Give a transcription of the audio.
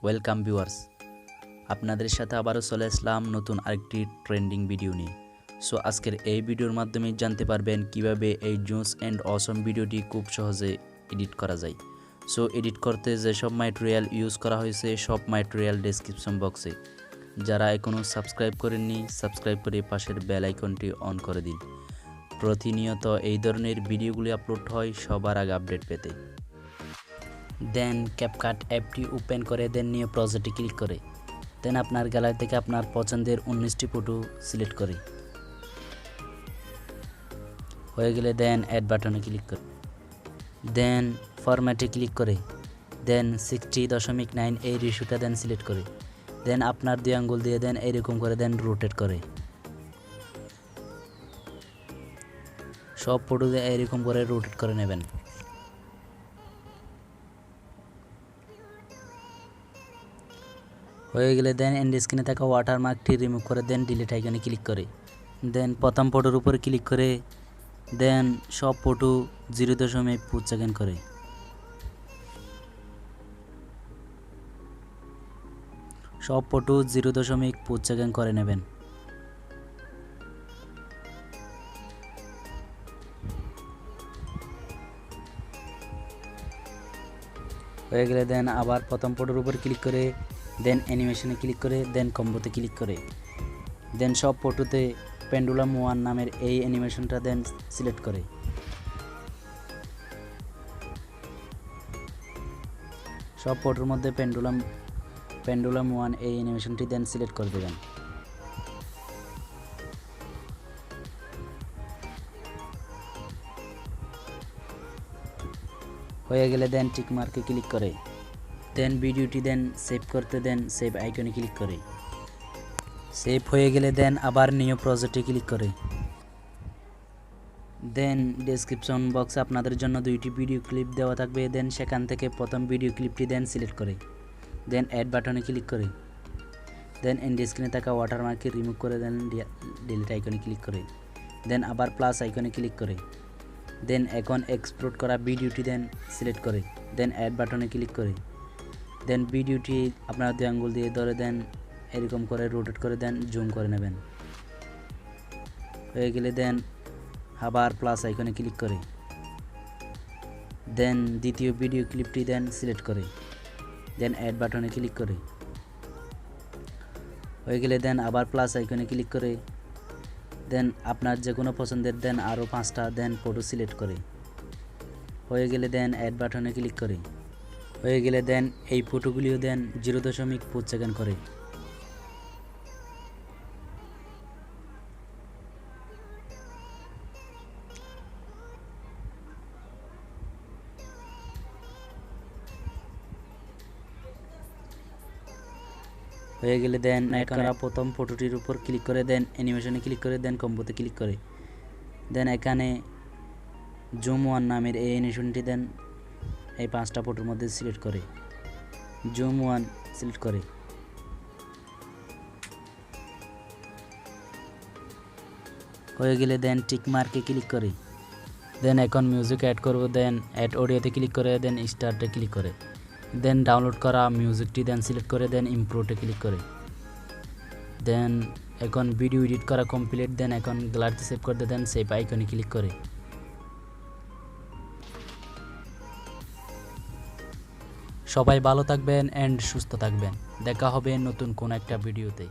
Welcome viewers, আপনাদের সাথে আবারও চলে আসলাম নতুন আরেকটি ট্রেন্ডিং ভিডিও নিয়ে। সো আজকের এই ভিডিওর মাধ্যমে জানতে পারবেন কিভাবে এই জোস অ্যান্ড অসম ভিডিওটি খুব সহজে এডিট করা যায়। সো এডিট করতে যেসব ম্যাটেরিয়াল ইউজ করা হয়েছে সব ম্যাটেরিয়াল ডেসক্রিপশন বক্সে। যারা এখনও সাবস্ক্রাইব করেননি সাবস্ক্রাইব করে পাশের বেল আইকনটি অন করে দিন। প্রতিনিয়ত এই ধরনের ভিডিওগুলি আপলোড হয় সবার আগে আপডেট পেতে। দেন ক্যাপকাট অ্যাপটি ওপেন করে দেন নিউ প্রজেক্টে ক্লিক করে দেন আপনার গ্যালারি থেকে আপনার পছন্দের 19টি ফটো সিলেক্ট করে হয়ে গেলে দেন অ্যাড বাটনে ক্লিক করে দেন ফরম্যাটে ক্লিক করে দেন 60.9 এই রেশিওটা দেন সিলেক্ট করে দেন আপনার 2 আঙ্গুল দিয়ে দেন এরকম করে দেন রোটেট করে সব ফটো দিয়ে এরকম করে রোটেট করে নেবেন। হয়ে গেলে দেন এন্ড স্ক্রিনে থাকা ওয়াটারমার্কটি রিমুভ করে দেন ডিলিট আইকনে ক্লিক করে দেন প্রথম ফটোর উপর ক্লিক করে দেন সব ফটো 0.5 সেকেন্ড করে সব ফটো 0.5 সেকেন্ড করে নেবেন। হয়ে গেলে দেন আবার প্রথম ফটোর উপর ক্লিক করে দেন অ্যানিমেশনে ক্লিক করে দেন কম্বোতে ক্লিক করে দেন সব ফটোতে পেন্ডুলাম 1 নামের এই অ্যানিমেশনটা দেন সিলেক্ট করে সব ফটোর মধ্যে পেন্ডুলাম 1 এই অ্যানিমেশনটি দেন সিলেক্ট করে দেবেন। হয়ে গেলে দেন টিক মার্কে ক্লিক করে দেন ভিডিওটি দেন সেভ করতে দেন সেভ আইকনে ক্লিক করে সেভ হয়ে গেলে দেন আবার নিউ প্রজেক্টে ক্লিক করে দেন ডেসক্রিপশন বক্সে আপনাদের জন্য 2টি ভিডিও ক্লিপ দেওয়া থাকবে দেন সেখান থেকে প্রথম ভিডিও ক্লিপটি দেন সিলেক্ট করে দেন অ্যাড বাটনে ক্লিক করে দেন এন্ড স্ক্রিনে থাকা ওয়াটারমার্ককে রিমুভ করে দেন ডিলিট আইকনে ক্লিক করে দেন আবার প্লাস আইকনে ক্লিক করে দেন এখন এক্সপোর্ট করা ভিডিওটি দেন সিলেক্ট করে দেন অ্যাড বাটনে ক্লিক করে দেন ভিডিওটি আপনারা 2 আঙ্গুল দিয়ে ধরে দেন এরকম করে রোটেট করে দেন জুম করে নেবেন। হয়ে গেলে দেন আবার প্লাস আইকনে ক্লিক করে দেন দ্বিতীয় ভিডিও ক্লিপটি দেন সিলেক্ট করে দেন অ্যাড বাটনে ক্লিক করে হয়ে গেলে দেন আবার প্লাস আইকনে ক্লিক করে দেন আপনার যে কোনো পছন্দের দেন আরও 5টা দেন ফটো সিলেক্ট করে হয়ে গেলে দেন অ্যাড বাটনে ক্লিক করে হয়ে গেলে দেন এই ফটোগুলিও দেন 0.5 সেকেন্ড করে হয়ে গেলে দেন এখানে প্রথম ফটোটির উপর ক্লিক করে দেন অ্যানিমেশনে ক্লিক করে দেন কম্বোতে ক্লিক করে দেন এখানে জুম 1 নামের এই অ্যানিমেশনটি দেন এই 5টা ফটোর মধ্যে সিলেক্ট করে জুম 1 সিলেক্ট করে হয়ে গেলে দেন টিক মার্কে ক্লিক করে দেন এখন মিউজিক অ্যাড করব দেন অ্যাড অডিওতে ক্লিক করে দেন স্টার্টে ক্লিক করে দেন ডাউনলোড করা মিউজিকটি দেন সিলেক্ট করে দেন ইমপ্রোভে ক্লিক করে দেন এখন ভিডিও এডিট করা কমপ্লিট দেন এখন গ্যালারিতে সেভ করতে দেন সেভ আইকনে ক্লিক করে সবাই ভালো থাকবেন এন্ড সুস্থ থাকবেন। দেখা হবে নতুন কোন একটা ভিডিওতে।